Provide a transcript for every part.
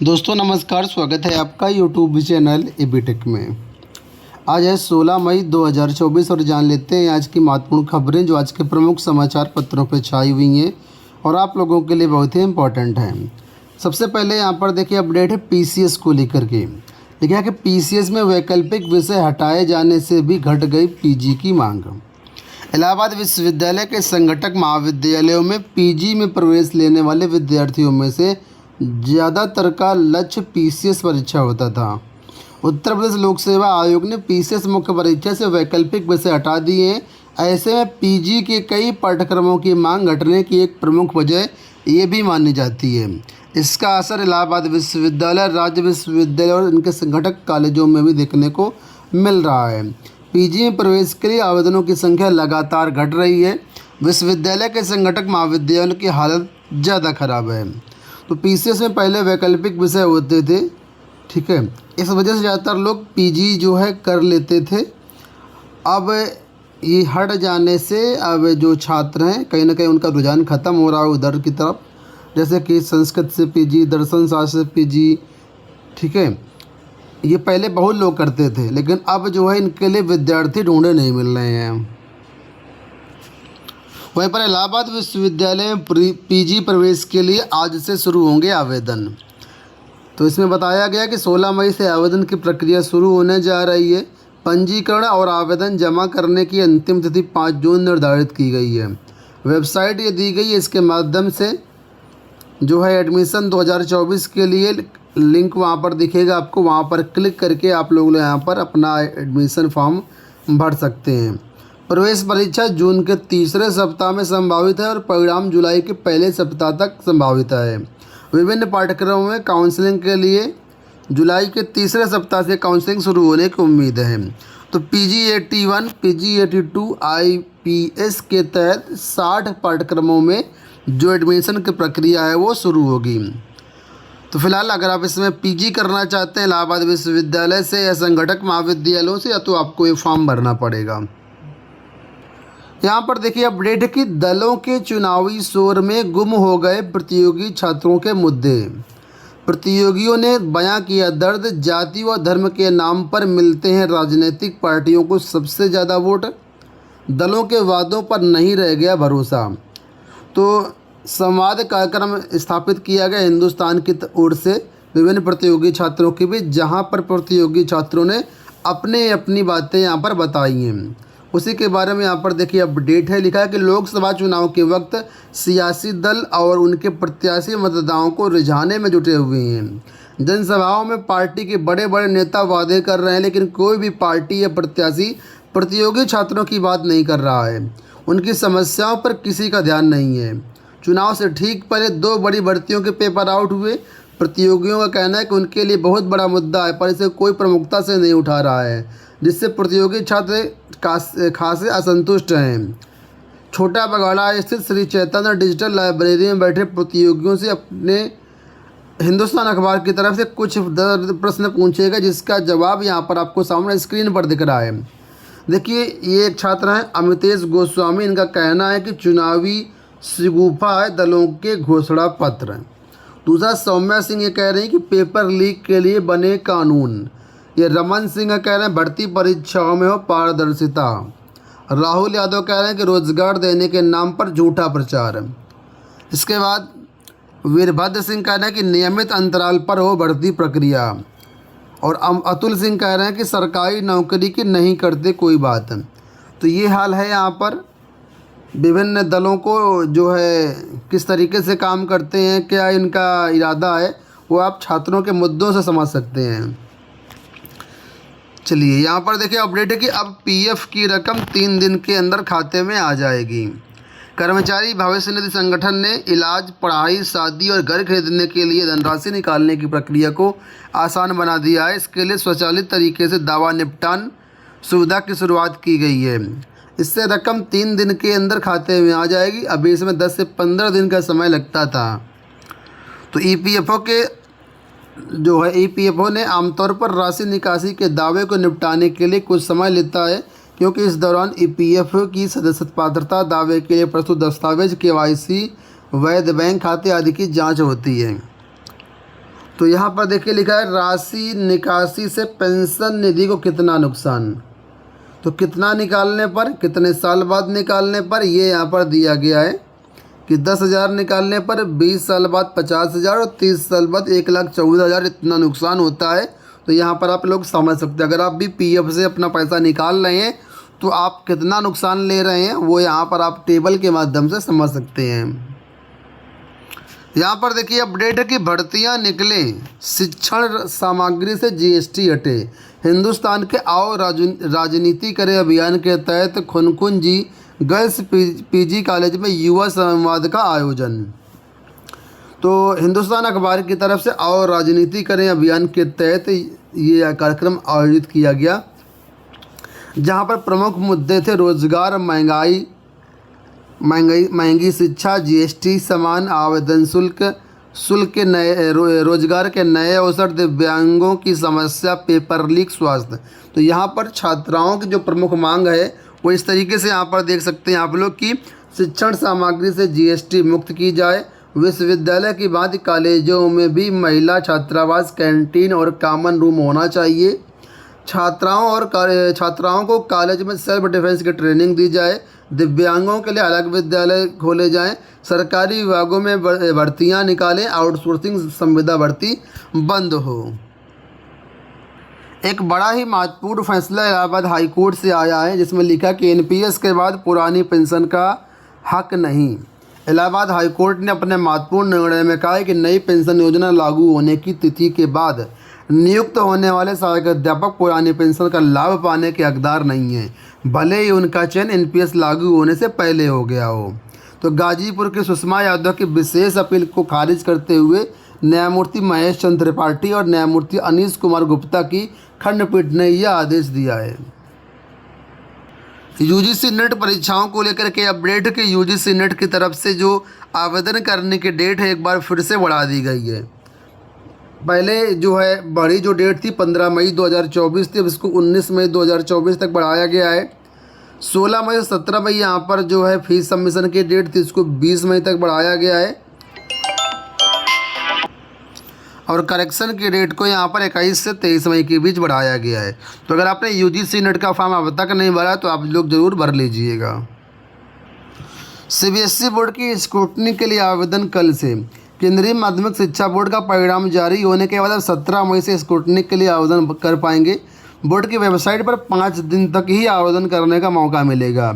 दोस्तों नमस्कार, स्वागत है आपका यूट्यूब चैनल एबीटेक में। आज है 16 मई 2024 और जान लेते हैं आज की महत्वपूर्ण खबरें जो आज के प्रमुख समाचार पत्रों पर छाई हुई हैं और आप लोगों के लिए बहुत ही इम्पोर्टेंट हैं। सबसे पहले यहाँ पर देखिए अपडेट है पीसीएस को लेकर के। लिखा है कि पीसीएस में वैकल्पिक विषय हटाए जाने से भी घट गई पीजी की मांग। इलाहाबाद विश्वविद्यालय के संघटक महाविद्यालयों में पीजी में प्रवेश लेने वाले विद्यार्थियों में से ज़्यादातर का लक्ष्य पीसीएस परीक्षा होता था। उत्तर प्रदेश लोक सेवा आयोग ने पीसीएस मुख्य परीक्षा से वैकल्पिक विषय हटा दिए हैं। ऐसे में पीजी के कई पाठ्यक्रमों की मांग घटने की एक प्रमुख वजह ये भी मानी जाती है। इसका असर इलाहाबाद विश्वविद्यालय, राज्य विश्वविद्यालय और इनके संघटक कॉलेजों में भी देखने को मिल रहा है। पीजी में प्रवेश के लिए आवेदनों की संख्या लगातार घट रही है। विश्वविद्यालय के संघटक महाविद्यालयों की हालत ज़्यादा खराब है। तो पीसीएस में पहले वैकल्पिक विषय होते थे, ठीक है, इस वजह से ज़्यादातर लोग पीजी जो है कर लेते थे। अब ये हट जाने से अब जो छात्र हैं कहीं ना कहीं उनका रुझान ख़त्म हो रहा है उधर की तरफ, जैसे कि संस्कृत से पीजी, दर्शन शास्त्र से पीजी, ठीक है। ये पहले बहुत लोग करते थे लेकिन अब जो है इनके लिए विद्यार्थी ढूंढे नहीं मिल रहे हैं। वहीं पर इलाहाबाद विश्वविद्यालय में पीजी प्रवेश के लिए आज से शुरू होंगे आवेदन। तो इसमें बताया गया कि 16 मई से आवेदन की प्रक्रिया शुरू होने जा रही है। पंजीकरण और आवेदन जमा करने की अंतिम तिथि 5 जून निर्धारित की गई है। वेबसाइट ये दी गई है, इसके माध्यम से जो है एडमिशन 2024 के लिए लिंक वहाँ पर दिखेगा आपको, वहाँ पर क्लिक करके आप लोग यहाँ पर अपना एडमिशन फॉर्म भर सकते हैं। प्रवेश परीक्षा जून के तीसरे सप्ताह में संभावित है और परिणाम जुलाई के पहले सप्ताह तक संभावित है। विभिन्न पाठ्यक्रमों में काउंसलिंग के लिए जुलाई के तीसरे सप्ताह से काउंसलिंग शुरू होने की उम्मीद है। तो PG81, PG82 IPS के तहत 60 पाठ्यक्रमों में जो एडमिशन की प्रक्रिया है वो शुरू होगी। तो फिलहाल अगर आप इसमें पीजी करना चाहते हैं इलाहाबाद विश्वविद्यालय से या संघटक महाविद्यालयों से, या तो आपको ये फॉर्म भरना पड़ेगा। यहाँ पर देखिए अपडेट है कि दलों के चुनावी शोर में गुम हो गए प्रतियोगी छात्रों के मुद्दे। प्रतियोगियों ने बयां किया दर्द, जाति व धर्म के नाम पर मिलते हैं राजनीतिक पार्टियों को सबसे ज़्यादा वोट, दलों के वादों पर नहीं रह गया भरोसा। तो संवाद कार्यक्रम स्थापित किया गया हिंदुस्तान की ओर से विभिन्न प्रतियोगी छात्रों के बीच, जहाँ पर प्रतियोगी छात्रों ने अपनी बातें यहाँ पर बताई हैं। उसी के बारे में यहाँ पर देखिए अपडेट है। लिखा है कि लोकसभा चुनाव के वक्त सियासी दल और उनके प्रत्याशी मतदाताओं को रिझाने में जुटे हुए हैं। जनसभाओं में पार्टी के बड़े बड़े नेता वादे कर रहे हैं लेकिन कोई भी पार्टी या प्रत्याशी प्रतियोगी छात्रों की बात नहीं कर रहा है। उनकी समस्याओं पर किसी का ध्यान नहीं है। चुनाव से ठीक पहले 2 बड़ी भर्तियों के पेपर आउट हुए। प्रतियोगियों का कहना है कि उनके लिए बहुत बड़ा मुद्दा है पर इसे कोई प्रमुखता से नहीं उठा रहा है, जिससे प्रतियोगी छात्र खासे असंतुष्ट हैं। छोटा बगाड़ा स्थित श्री चैतन्य डिजिटल लाइब्रेरी में बैठे प्रतियोगियों से अपने हिंदुस्तान अखबार की तरफ से कुछ प्रश्न पूछे गए, जिसका जवाब यहाँ पर आपको सामने स्क्रीन पर दिख रहा है। देखिए ये एक छात्र हैं अमितेश गोस्वामी, इनका कहना है कि चुनावी शगुफा है दलों के घोषणा पत्र। दूसरा सौम्या सिंह ये कह रहे हैं कि पेपर लीक के लिए बने कानून। ये रमन सिंह कह रहे हैं भर्ती परीक्षाओं में हो पारदर्शिता। राहुल यादव कह रहे हैं कि रोजगार देने के नाम पर झूठा प्रचार। इसके बाद वीरभद्र सिंह कह रहे हैं कि नियमित अंतराल पर हो भर्ती प्रक्रिया। और अतुल सिंह कह रहे हैं कि सरकारी नौकरी की नहीं करते कोई बात। तो ये हाल है यहाँ पर। विभिन्न दलों को जो है किस तरीके से काम करते हैं, क्या इनका इरादा है, वो आप छात्रों के मुद्दों से समझ सकते हैं। चलिए यहाँ पर देखिए अपडेट है कि अब पीएफ की रकम 3 दिन के अंदर खाते में आ जाएगी। कर्मचारी भविष्य निधि संगठन ने इलाज, पढ़ाई, शादी और घर खरीदने के लिए धनराशि निकालने की प्रक्रिया को आसान बना दिया है। इसके लिए स्वचालित तरीके से दावा निपटान सुविधा की शुरुआत की गई है। इससे रकम 3 दिन के अंदर खाते में आ जाएगी। अभी इसमें 10 से 15 दिन का समय लगता था। तो ईपीएफओ ने आमतौर पर राशि निकासी के दावे को निपटाने के लिए कुछ समय लेता है, क्योंकि इस दौरान ईपीएफओ की सदस्यता पात्रता, दावे के लिए प्रस्तुत दस्तावेज, केवाईसी, वैध बैंक खाते आदि की जांच होती है। तो यहाँ पर देखिए लिखा है राशि निकासी से पेंशन निधि को कितना नुकसान। तो कितना निकालने पर, कितने साल बाद निकालने पर, ये यहाँ पर दिया गया है कि 10,000 निकालने पर 20 साल बाद 50,000 और 30 साल बाद 1,14,000 इतना नुकसान होता है। तो यहाँ पर आप लोग समझ सकते हैं, अगर आप भी पीएफ से अपना पैसा निकाल रहे हैं तो आप कितना नुकसान ले रहे हैं वो यहाँ पर आप टेबल के माध्यम से समझ सकते हैं। यहाँ पर देखिए अपडेट है कि भर्तियाँ निकलें, शिक्षण सामग्री से जीएसटी हटे। हिंदुस्तान के आओ राजनीति करे अभियान के तहत खुनखुन जी गर्ल्स पीजी कॉलेज में युवा संवाद का आयोजन। तो हिंदुस्तान अखबार की तरफ से आओ राजनीति करें अभियान के तहत ये कार्यक्रम आयोजित किया गया, जहां पर प्रमुख मुद्दे थे रोजगार, महंगी शिक्षा, जीएसटी, समान आवेदन शुल्क के नए रोजगार के नए अवसर, दिव्यांगों की समस्या, पेपर लीक, स्वास्थ्य। तो यहाँ पर छात्राओं की जो प्रमुख मांग है वो इस तरीके से यहाँ पर देख सकते हैं आप लोग कि शिक्षण सामग्री से जीएसटी मुक्त की जाए, विश्वविद्यालय की भांति कॉलेजों में भी महिला छात्रावास, कैंटीन और कॉमन रूम होना चाहिए, छात्राओं को कॉलेज में सेल्फ डिफेंस की ट्रेनिंग दी जाए, दिव्यांगों के लिए अलग विद्यालय खोले जाएं, सरकारी विभागों में भर्तियां निकालें, आउटसोर्सिंग संविदा भर्ती बंद हो। एक बड़ा ही महत्वपूर्ण फैसला इलाहाबाद हाई कोर्ट से आया है, जिसमें लिखा कि एनपीएस के बाद पुरानी पेंशन का हक नहीं। इलाहाबाद हाई कोर्ट ने अपने महत्वपूर्ण निर्णय में कहा है कि नई पेंशन योजना लागू होने की तिथि के बाद नियुक्त होने वाले सहायक अध्यापक पुरानी पेंशन का लाभ पाने के हकदार नहीं हैं, भले ही उनका चयन एनपीएस लागू होने से पहले हो गया हो। तो गाजीपुर की सुषमा यादव की विशेष अपील को खारिज करते हुए न्यायमूर्ति महेश चंद्र त्रिपाठी और न्यायमूर्ति अनीश कुमार गुप्ता की खंडपीठ ने यह आदेश दिया है। यूजीसी नेट परीक्षाओं को लेकर के अपडेट के यूजीसी नेट की तरफ से जो आवेदन करने की डेट है एक बार फिर से बढ़ा दी गई है। पहले जो है बड़ी जो डेट थी 15 मई 2024 थी, अब इसको 19 मई 2024 तक बढ़ाया गया है। 16 मई से 17 मई यहाँ पर जो है फीस सबमिशन की डेट थी, इसको 20 मई तक बढ़ाया गया है और करेक्शन की डेट को यहाँ पर 21 से 23 मई के बीच बढ़ाया गया है। तो अगर आपने यूजीसी नेट का फॉर्म अब तक नहीं भरा तो आप लोग ज़रूर भर लीजिएगा। सीबीएसई बोर्ड की स्क्रूटनी के लिए आवेदन कल से। केंद्रीय माध्यमिक शिक्षा बोर्ड का परिणाम जारी होने के बाद अब 17 मई से स्क्रूटनी के लिए आवेदन कर पाएंगे। बोर्ड की वेबसाइट पर 5 दिन तक ही आवेदन करने का मौका मिलेगा।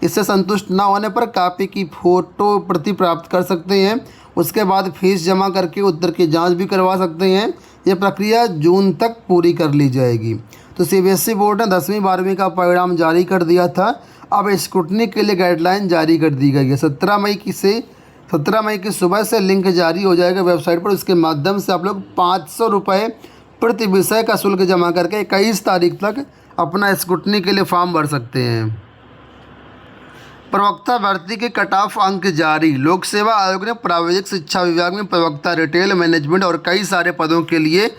इससे संतुष्ट न होने पर कॉपी की फ़ोटो प्रति प्राप्त कर सकते हैं। उसके बाद फीस जमा करके उत्तर की जांच भी करवा सकते हैं। यह प्रक्रिया जून तक पूरी कर ली जाएगी। तो सीबीएसई बोर्ड ने 10वीं 12वीं का परिणाम जारी कर दिया था, अब स्क्रूटनी के लिए गाइडलाइन जारी कर दी गई है। 17 मई की सुबह से लिंक जारी हो जाएगा वेबसाइट पर। उसके माध्यम से आप लोग 500 रुपये प्रति विषय का शुल्क जमा करके 21 तारीख तक अपना स्क्रूटनी के लिए फॉर्म भर सकते हैं। प्रवक्ता भर्ती के कट ऑफ अंक जारी। लोक सेवा आयोग ने प्राविधिक शिक्षा विभाग में प्रवक्ता, रिटेल मैनेजमेंट और कई सारे पदों के लिए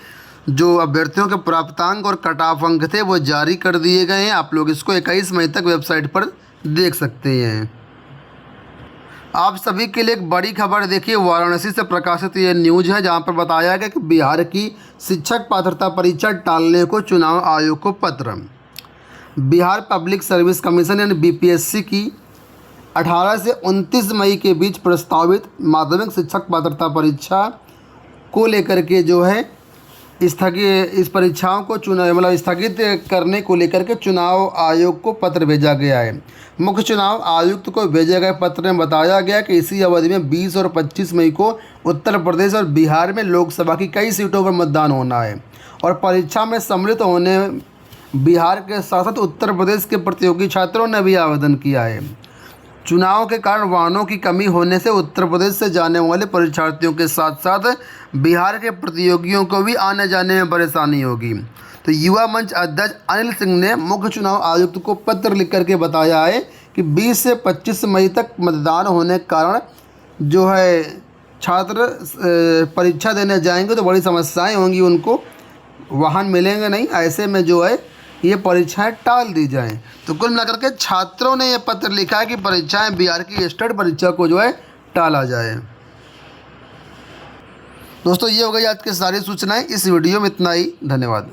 जो अभ्यर्थियों के प्राप्तांक और कट ऑफ अंक थे वो जारी कर दिए गए हैं। आप लोग इसको 21 मई तक वेबसाइट पर देख सकते हैं। आप सभी के लिए एक बड़ी खबर देखिए, वाराणसी से प्रकाशित ये न्यूज़ है, जहां पर बताया गया कि बिहार की शिक्षक पात्रता परीक्षा टालने को चुनाव आयोग को पत्र। बिहार पब्लिक सर्विस कमीशन यानी बीपीएससी की 18 से 29 मई के बीच प्रस्तावित माध्यमिक शिक्षक पात्रता परीक्षा को लेकर के जो है इस परीक्षाओं को स्थगित करने को लेकर के चुनाव आयोग को पत्र भेजा गया है। मुख्य चुनाव आयुक्त को भेजे गए पत्र में बताया गया कि इसी अवधि में 20 और 25 मई को उत्तर प्रदेश और बिहार में लोकसभा की कई सीटों पर मतदान होना है और परीक्षा में सम्मिलित होने बिहार के साथ साथ उत्तर प्रदेश के प्रतियोगी छात्रों ने भी आवेदन किया है। चुनाव के कारण वाहनों की कमी होने से उत्तर प्रदेश से जाने वाले परीक्षार्थियों के साथ साथ बिहार के प्रतियोगियों को भी आने जाने में परेशानी होगी। तो युवा मंच अध्यक्ष अनिल सिंह ने मुख्य चुनाव आयुक्त को पत्र लिख करके बताया है कि 20 से 25 मई तक मतदान होने के कारण जो है छात्र परीक्षा देने जाएंगे तो बड़ी समस्याएं होंगी, उनको वाहन मिलेंगे नहीं, ऐसे में जो है ये परीक्षाएं टाल दी जाएं। तो कुल मिलाकर के छात्रों ने ये पत्र लिखा है कि परीक्षाएं बिहार की स्टेट परीक्षा को जो है टाला जाए। दोस्तों ये हो गई आज की सारी सूचनाएं। इस वीडियो में इतना ही। धन्यवाद।